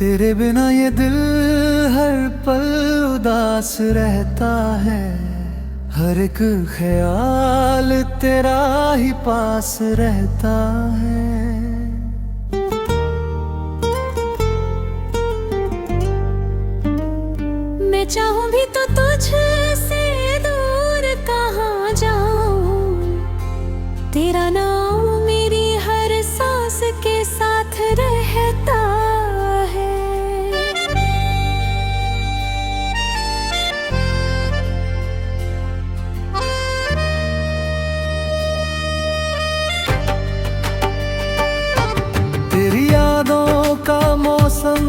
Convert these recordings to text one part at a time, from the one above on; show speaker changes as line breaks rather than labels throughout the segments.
तेरे बिना ये दिल हर पल उदास रहता है। हर एक ख्याल तेरा ही पास रहता है।
मैं चाहूं भी तो तुझसे दूर कहाँ जाऊं। तेरा नाम मेरी हर सांस के साथ रहता है।
तेरी यादों का मौसम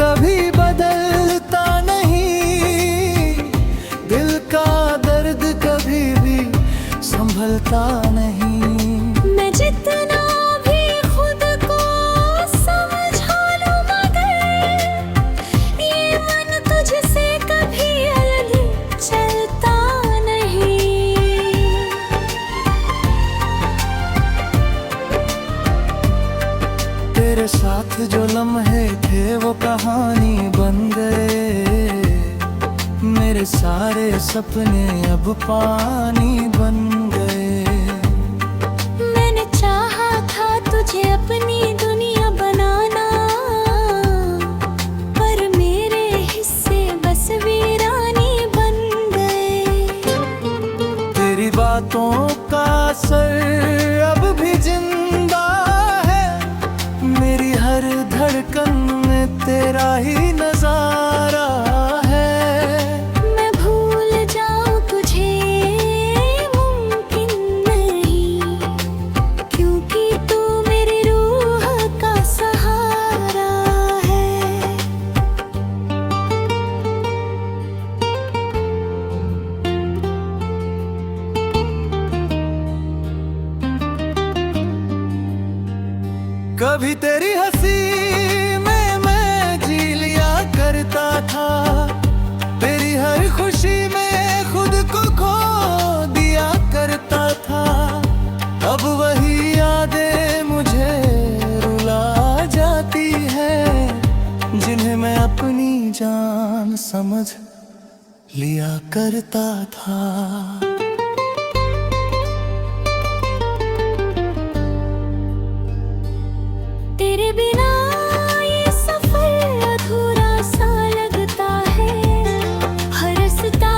कभी बदलता नहीं। दिल का दर्द कभी भी संभलता नहीं।
मैं जितना भी खुद को समझा लूं मगर ये मन तुझसे कभी अलग चलता नहीं।
तेरे साथ जो लम्हे थे वो कहानी बन गए। मेरे सारे सपने अब पानी बन गए।
मैंने चाहा था तुझे अपनी दुनिया बनाना, पर मेरे हिस्से बस वीरानी बन गए।
तेरी बातों का असर अब भी जिंदा है। मेरी हर धड़कन में तेरा ही नजारा है।
मैं भूल जाऊं तुझे मुमकिन नहीं, क्योंकि तू मेरी रूह का सहारा है।
कभी तेरी हंसी में मैं जी लिया करता था। तेरी हर खुशी में खुद को खो दिया करता था। अब वही यादें मुझे रुला जाती है, जिन्हें मैं अपनी जान समझ लिया करता था।
तेरे बिना ये सफर अधूरा सा लगता है। हर रास्ता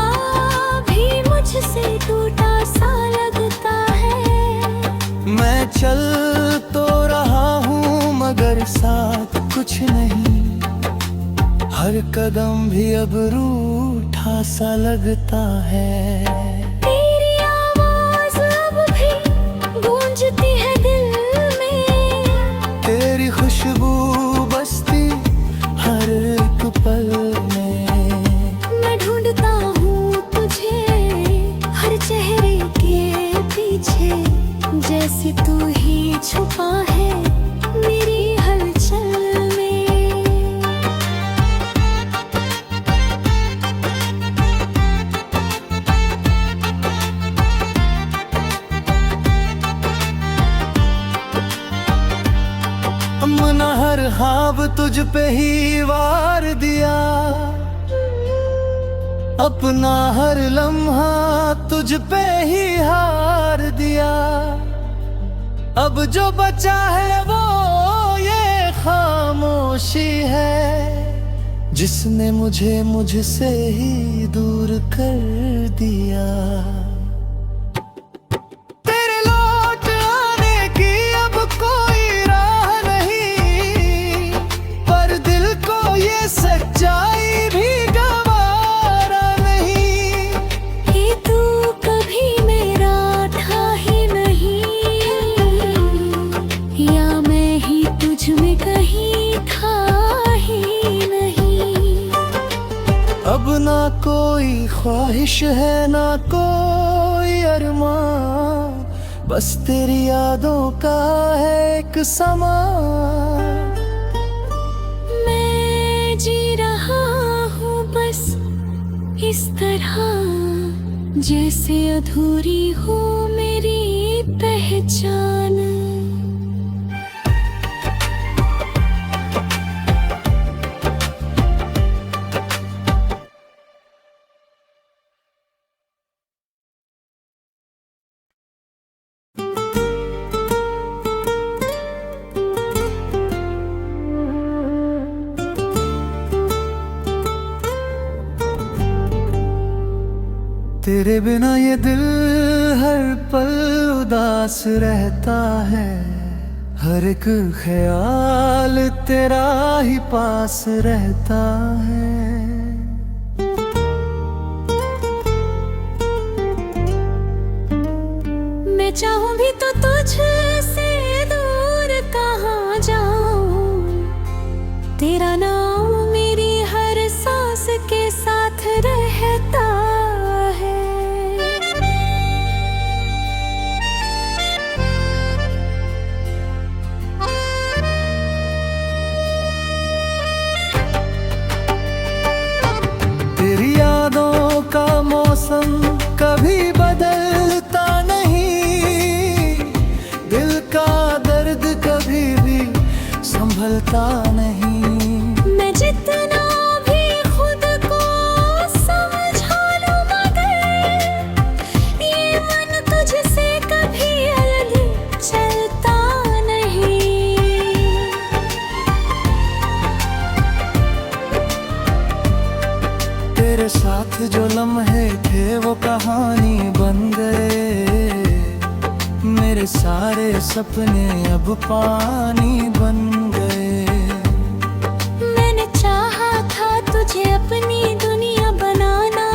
भी मुझसे टूटा सा लगता है।
मैं चल तो रहा हूँ मगर साथ कुछ नहीं। हर कदम भी अब रूठा सा लगता है।
तेरी आवाज अब भी गूंजती है दिल में।
तेरी खुशबू बसती हर एक पल में।
मैं ढूंढता हूँ तुझे हर चेहरे के पीछे, जैसे तू ही छुपा है मेरी हलचल में।
अपना हर ख्वाब तुझ पे ही वार दिया। अपना हर लम्हा तुझ पे ही हार दिया। अब जो बचा है वो ये खामोशी है, जिसने मुझे मुझसे ही दूर कर दिया। तेरे लौट आने की अब कोई राह नहीं, पर दिल को ये सच्चाई भी गवारा नहीं।
कि तू कभी मेरा था ही नहीं, या मैं ही तुझ में कहीं था ही नहीं।
अब ना कोई ख्वाहिश है ना कोई अरमान, बस तेरी यादों का है एक समा।
मैं जी रहा हूँ बस इस तरह, जैसे अधूरी हो मेरी पहचान।
तेरे बिना ये दिल हर पल उदास रहता है, हर एक ख्याल तेरा ही पास रहता है।
मैं चाहूं भी तो तुझसे दूर कहाँ जाऊं, तेरा नाम मेरी हर सांस के साथ रहता है।
तेरी यादों का मौसम कभी बदलता नहीं, दिल का दर्द कभी भी संभलता नहीं।
मैं जितना भी खुद को समझा लूं मगर ये मन तुझसे कभी अलग चलता नहीं।
तेरे साथ जो लम्हे थे वो कहानी बन गए, मेरे सारे सपने अब पानी बन गए।
मैंने चाहा था तुझे अपनी दुनिया बनाना,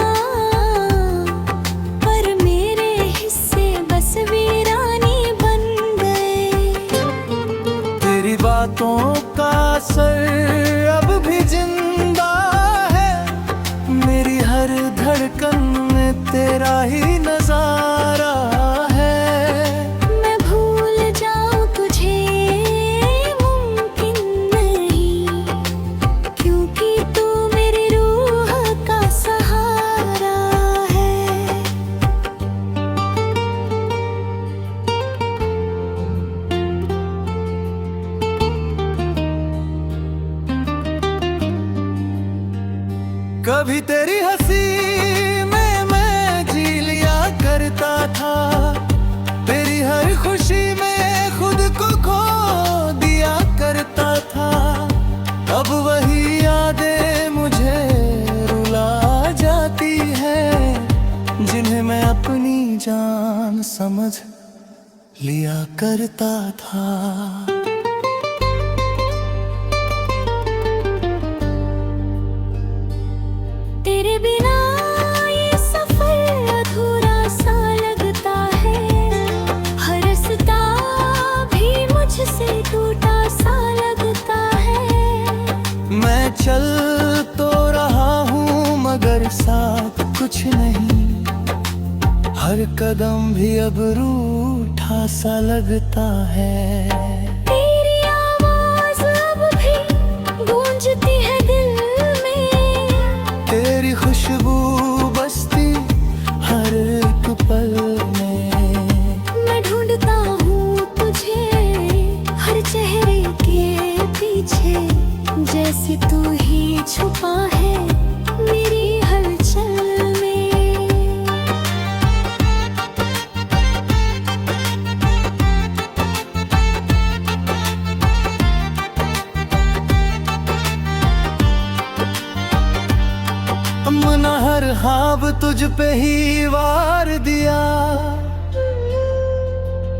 पर मेरे हिस्से बस वीरानी बन गए।
तेरी बातों का असर अब भी जिंदा है, मेरी हर धड़कन में तेरा ही नजारा है।
मैं भूल जाऊं तुझे मुमकिन नहीं, क्योंकि तू मेरी रूह का सहारा है।
कभी तेरी हंसी में मैं जी लिया करता था, तेरी हर खुशी में खुद को खो दिया करता था। अब वही यादें मुझे रुला जाती है, जिन्हें मैं अपनी जान समझ लिया करता था।
तेरे बिना ये सफर अधूरा सा लगता है, हर रास्ता भी मुझसे टूटा सा लगता है।
मैं चल तो रहा हूँ मगर साथ कुछ नहीं, हर कदम भी अब रूठा सा लगता है।
तेरी आवाज अब भी गूंजती है दिल में,
तेरी खुशबू बसती हर एक पल में।
मैं ढूंढता हूँ तुझे हर चेहरे के पीछे, जैसे तू ही छुपा है मेरी हलचल में।
अपना हर ख्वाब तुझ पे ही वार दिया,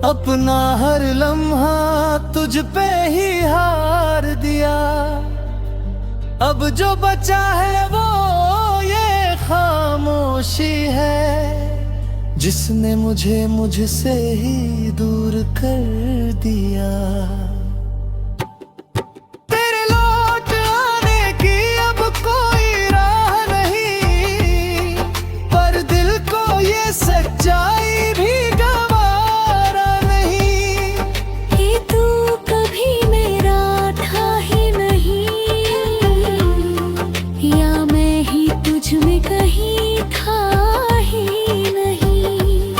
अपना हर लम्हा तुझ पे ही हार दिया। अब जो बचा है वो ये खामोशी है, जिसने मुझे मुझसे ही दूर कर दिया। तेरे लौट आने की अब कोई राह नहीं, पर दिल को ये सच्चाई भी गवारा नहीं।
कि तू कभी मेरा था ही नहीं, या मैं ही तुझ में कहीं था ही नहीं।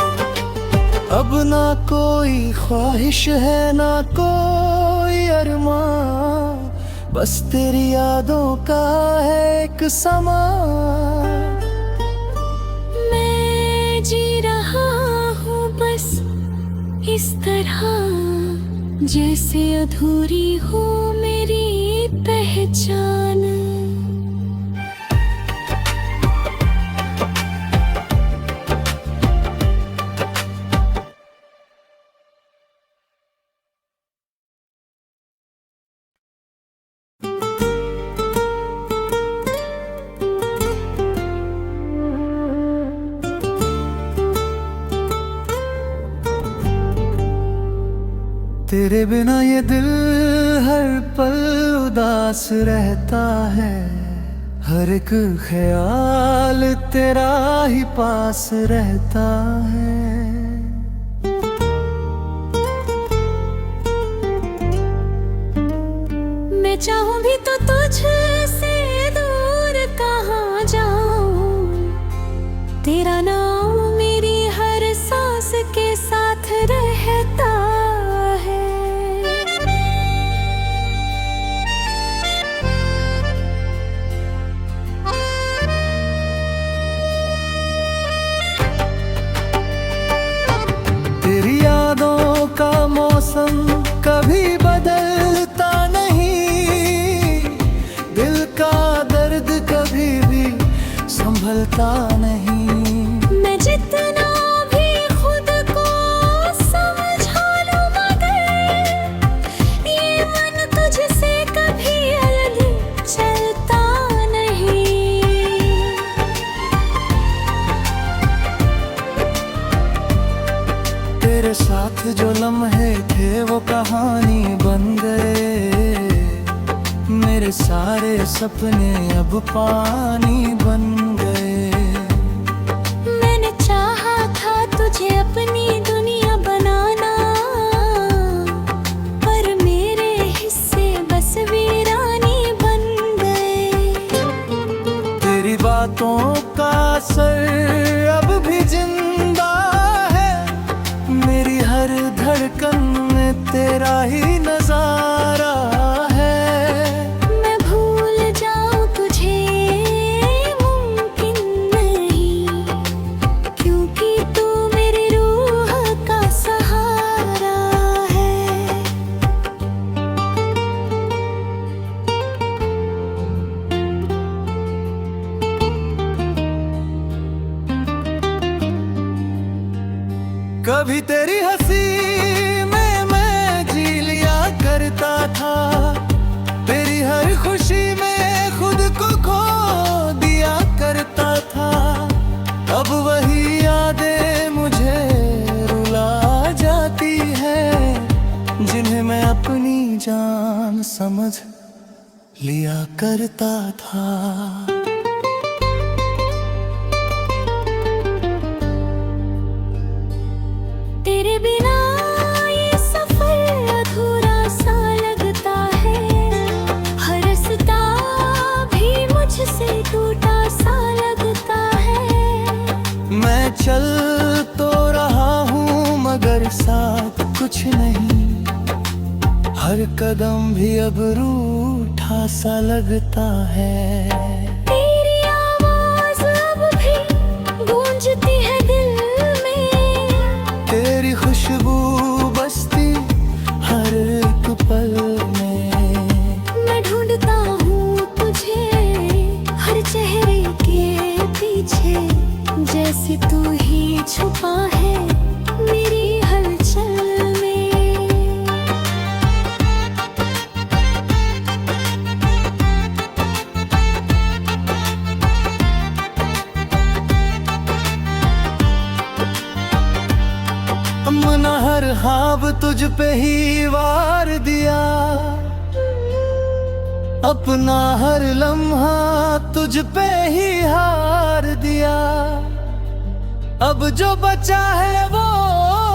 अब ना कोई ख्वाहिश है ना कोई अरमान, बस तेरी यादों का है एक समा।
मैं जी रहा हूँ बस इस तरह, जैसे अधूरी हो मेरी पहचान।
तेरे बिना ये दिल हर पल उदास रहता है, हर एक ख्याल तेरा ही पास रहता है।
मैं चाहूं भी तो तुझसे दूर कहाँ जाऊं, तेरा नाम मेरी हर सांस के साथ रहता है।
तेरी यादों का मौसम कभी बदलता नहीं, दिल का दर्द कभी भी संभलता नहीं।
मैं जितना भी खुद को समझा लूं मगर ये मन तुझसे कभी अलग चलता नहीं।
तेरे साथ जो लम्हे थे वो कहानी बन गए, मेरे सारे सपने अब पानी बन गए।
मैंने चाहा था तुझे अपनी दुनिया बनाना, पर मेरे हिस्से बस वीरानी बन गए।
तेरी बातों का असर अब भी जिंदा है, मेरी हर धड़कन में तेरा ही नजारा है।
मैं भूल जाऊं तुझे मुमकिन नहीं, क्योंकि तू मेरी रूह का सहारा है।
कभी तेरी हंसी में मैं जी लिया करता था, तेरी हर खुशी में खुद को खो दिया करता था। अब वही यादें मुझे रुला जाती है, जिन्हें मैं अपनी जान समझ लिया करता था।
तेरे बिना ये सफर अधूरा सा लगता है, हर रास्ता भी मुझसे टूटा सा लगता है।
मैं चल तो रहा हूँ मगर साथ कुछ नहीं, हर कदम भी अब रूठा सा लगता है।
तेरी आवाज अब भी गूंजती है दिल में,
तेरी खुशबू बसती हर एक पल में।
मैं ढूंढता हूँ तुझे हर चेहरे के पीछे, जैसे तू ही छुपा है मेरी हलचल में।
अपना हर ख्वाब तुझ पे ही वार दिया, अपना हर लम्हा तुझ पे ही हार दिया। अब जो बचा है वो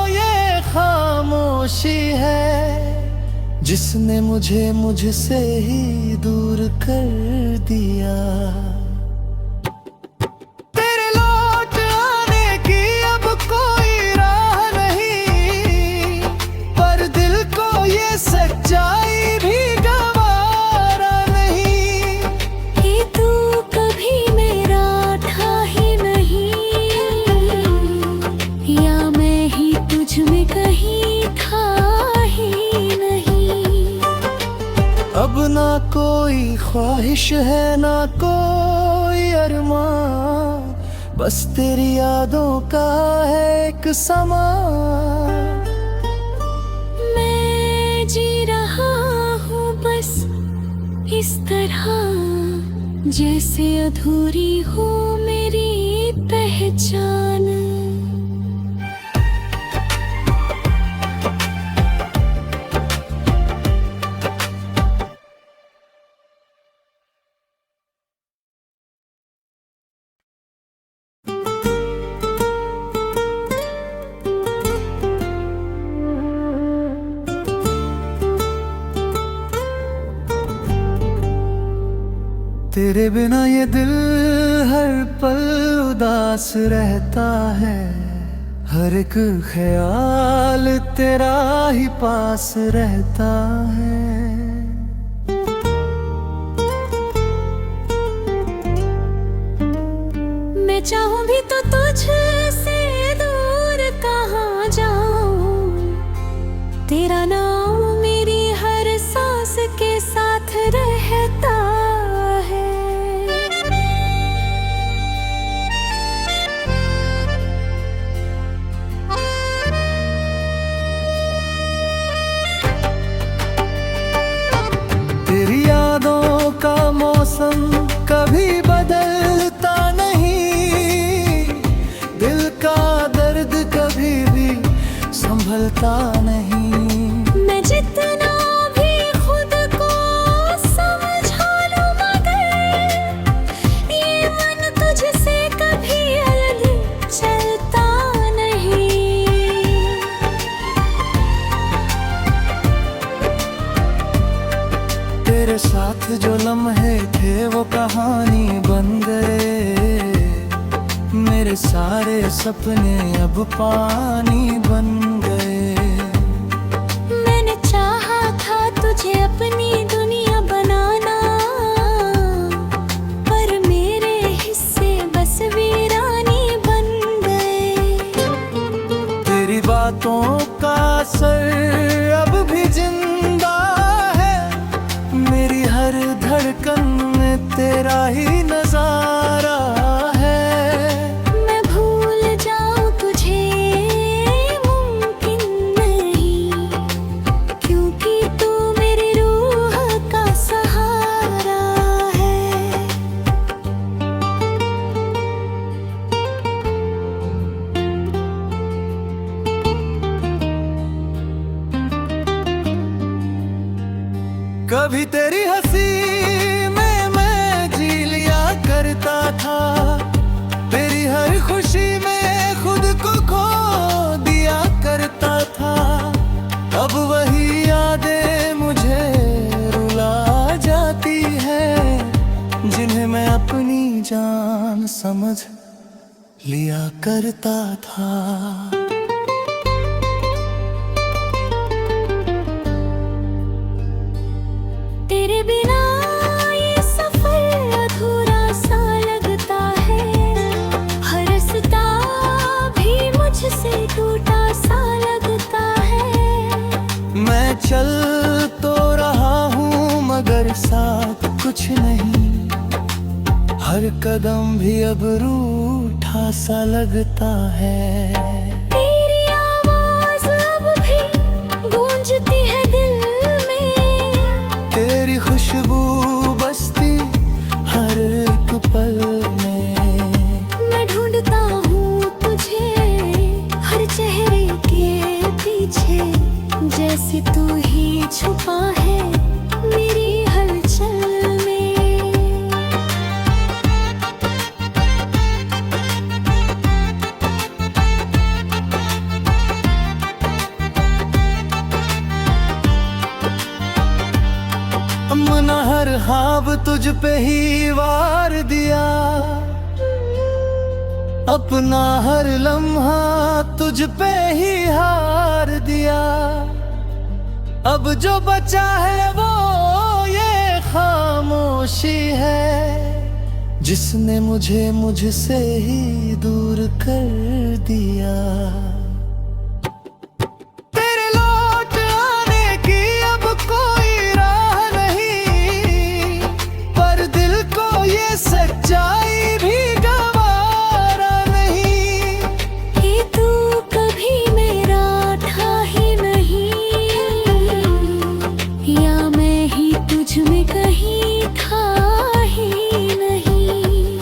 ये खामोशी है, जिसने मुझे मुझसे ही दूर कर दिया। तेरे लौट आने की अब कोई राह नहीं, पर दिल को ये सच्चाई भी गवारा नहीं।
कि तू कभी मेरा था ही नहीं, या मैं ही तुझ में कहीं था ही नहीं।
अब ना कोई ख्वाहिश है ना कोई अरमान, बस तेरी यादों का है एक समा।
मैं जी रहा हूँ बस इस तरह, जैसे अधूरी हो मेरी पहचान।
तेरे बिना ये दिल हर पल उदास रहता है, हर एक ख्याल तेरा ही पास रहता है।
मैं चाहूं भी तो तुझसे दूर कहाँ जाऊं, तेरा नाम मेरी हर सांस के साथ रहता है।
तेरी यादों का मौसम कभी बदलता नहीं, दिल का दर्द कभी भी संभलता नहीं।
मैं जितना भी खुद को समझा लूं मगर ये मन तुझसे कभी अलग चलता नहीं।
तेरे साथ जो लम्हे थे वो कहानी बन गए, मेरे सारे सपने अब पानी बन गए।
मैंने चाहा था तुझे अपनी दुनिया बनाना, पर मेरे हिस्से बस वीरानी बन गए।
तेरी बातों का असर अब भी जिंदा है, मेरी हर धड़कन में तेरा ही नजारा है।
मैं भूल जाऊं तुझे मुमकिन नहीं, क्योंकि तू मेरी रूह का सहारा है।
कभी तेरी हंसी में मैं जी लिया करता था, तेरी हर खुशी में खुद को खो दिया करता था। अब वही यादें मुझे रुला जाती है, जिन्हें मैं अपनी जान समझ लिया करता था।
तेरे बिना ये सफर अधूरा सा लगता है, हर रास्ता भी मुझसे टूटा सा लगता है।
मैं चल तो रहा हूँ मगर साथ कुछ नहीं, हर कदम भी अब रूठा सा लगता है।
तेरी आवाज अब भी गूंजती है दिल में,
तेरी खुशबू बसती हर एक पल में।
मैं ढूंढता हूँ तुझे हर चेहरे के पीछे, जैसे तू ही छुपा है मेरी हलचल में।
अपना हर ख्वाब तुझ पे ही वार दिया, अपना हर लम्हा तुझ पे ही हार दिया। अब जो बचा है वो ये खामोशी है, जिसने मुझे मुझसे ही दूर कर दिया। तेरे लौट आने की अब कोई राह नहीं, पर दिल को ये सच्चाई भी गवारा नहीं।
कि तू कभी मेरा था ही नहीं, या मैं ही तुझ में कहीं था ही नहीं।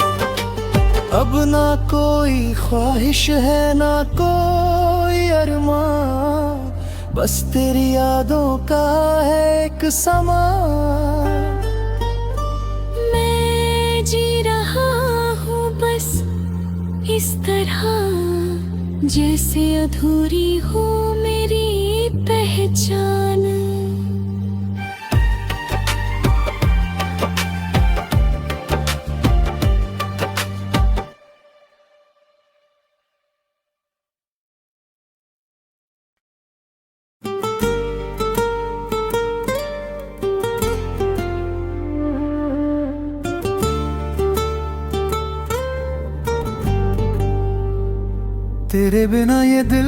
अब ना कोई ख्वाहिश है ना कोई अरमान, बस तेरी यादों का है एक समा।
मैं जी रहा हूँ बस इस तरह, जैसे अधूरी हो मेरी पहचान।
तेरे बिना ये दिल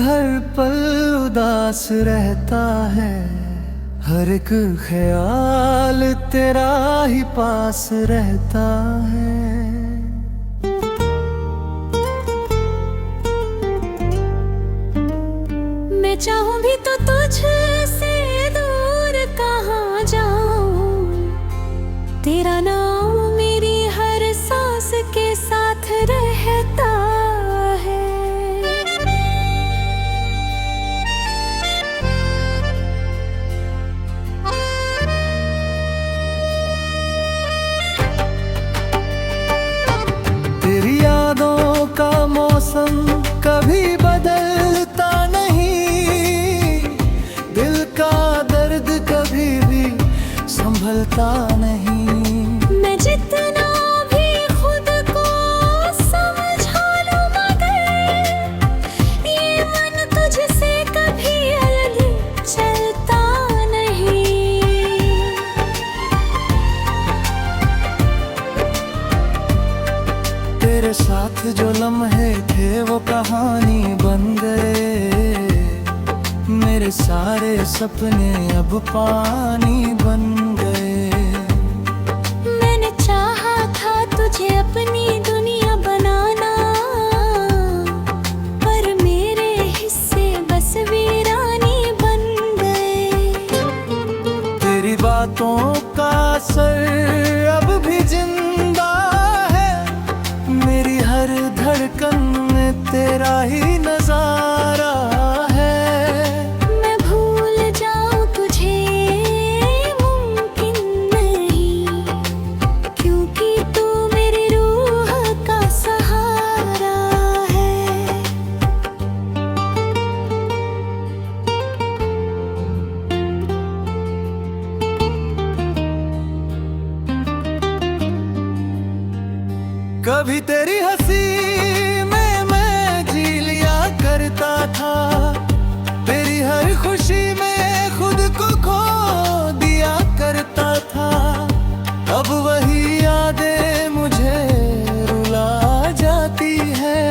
हर पल उदास रहता है, हर एक ख्याल तेरा ही पास रहता है।
मैं चाहूं भी तो तुझसे दूर कहाँ जाऊं, तेरा नाम मेरी हर सांस के साथ रहता है।
तेरी यादों का मौसम कभी बदलता नहीं, दिल का दर्द कभी भी संभलता नहीं।
मैं जितना भी खुद को समझा लूं मगर ये मन तुझसे कभी अलग चलता नहीं।
तेरे साथ जो लम्हे थे वो कहानी बन गए, मेरे सारे सपने अब पानी बन गए।
मैंने चाहा था तुझे अपनी दुनिया बनाना, पर मेरे हिस्से बस वीरानी बन गए।
तेरी बातों का असर अब भी जिंदा है, मेरी हर धड़कन में तेरा ही नजारा है।
मैं भूल जाऊं तुझे मुमकिन नहीं, क्योंकि तू मेरी रूह का सहारा है।
कभी तेरी हंसी में मैं जी लिया करता था, तेरी हर खुशी में खुद को खो दिया करता था। अब वही यादें मुझे रुला जाती है,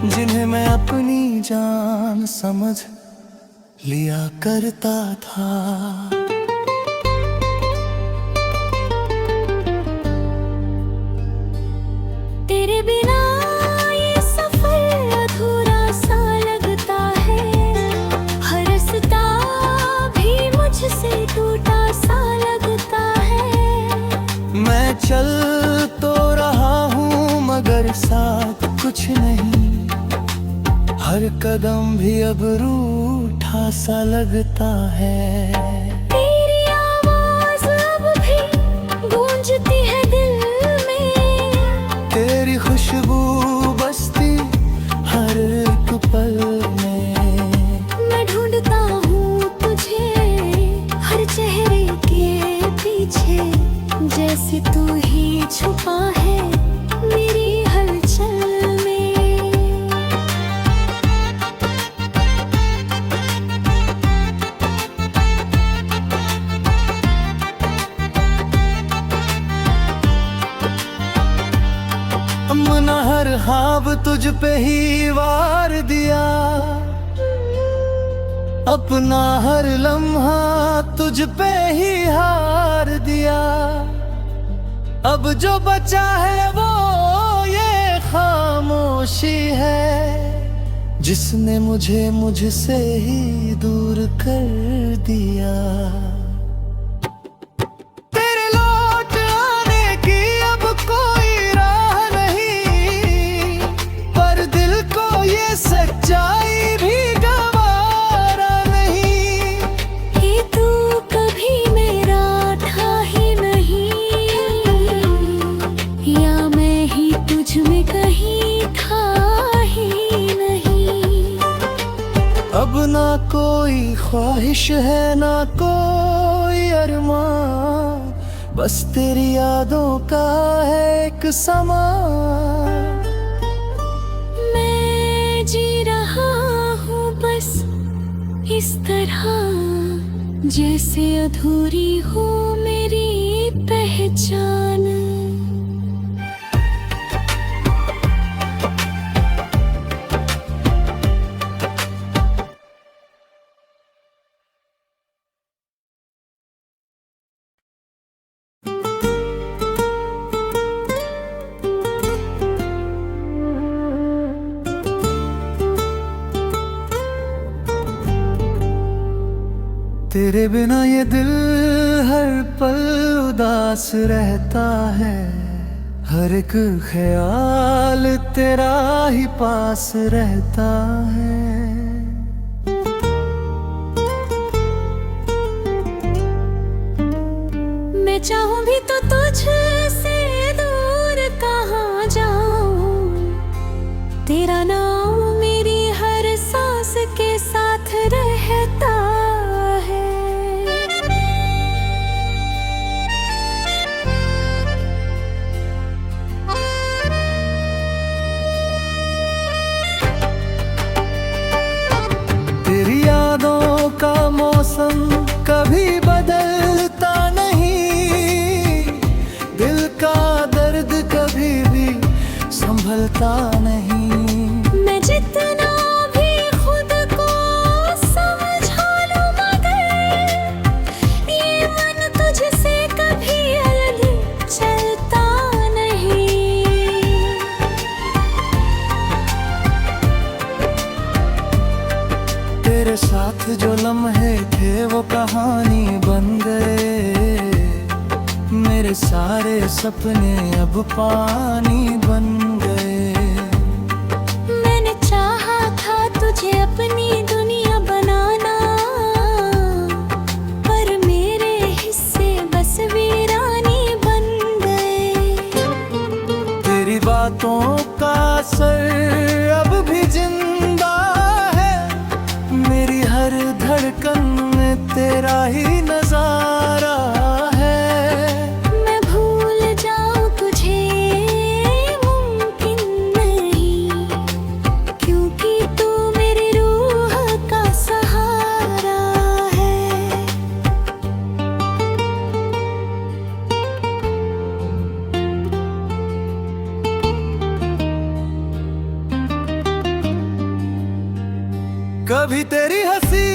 जिन्हें मैं अपनी जान समझ लिया करता था।
तेरे बिना ये सफर अधूरा सा लगता है, हर रास्ता भी मुझसे टूटा सा लगता है।
मैं चल तो रहा हूँ मगर साथ कुछ नहीं, हर कदम भी अब रूठा सा लगता है।
तेरी आवाज अब भी गूंजती है दिल में,
तेरी खुशबू बसती हर एक पल में।
मैं ढूंढता हूँ तुझे हर चेहरे के पीछे, जैसे तू ही छुपा है मेरी हलचल में।
अपना हर ख्वाब तुझ पे ही वार दिया, अपना हर लम्हा तुझ पे ही हार दिया। अब जो बचा है वो ये खामोशी है, जिसने मुझे मुझसे ही दूर कर दिया। तेरे लौट आने की अब कोई राह नहीं, पर दिल को ये सच्चाई भी गवारा नहीं।
कि तू कभी मेरा था ही नहीं, या मैं ही तुझ में कहीं था ही नहीं।
अब ना कोई ख्वाहिश है ना कोई अरमान, बस तेरी यादों का है एक समा।
मैं जी रहा हूँ बस इस तरह, जैसे अधूरी हो मेरी पहचान।
तेरे बिना ये दिल हर पल उदास रहता है, हर एक ख्याल तेरा ही पास रहता है।
मैं चाहूं भी तो तुझसे दूर कहाँ जाऊं, तेरा नाम मेरी हर सांस के साथ रहता है।
तेरी यादों का मौसम कभी बदलता नहीं, दिल का दर्द कभी भी संभलता नहीं।
मैं जितना भी खुद को समझा लूं मगर ये मन तुझसे कभी अलग चलता नहीं।
तेरे साथ जो लम्हे थे वो कहानी बन गए, मेरे सारे सपने अब पानी बन गए।
मैंने चाहा था तुझे अपनी दुनिया बनाना, पर मेरे हिस्से बस वीरानी बन गए।
तेरी बातों का असर अब भी जिंदा है, मेरी हर धड़कन में तेरा ही नजारा है।
मैं भूल जाऊं तुझे मुमकिन नहीं, क्योंकि तू मेरी रूह का सहारा है।
कभी तेरी हंसी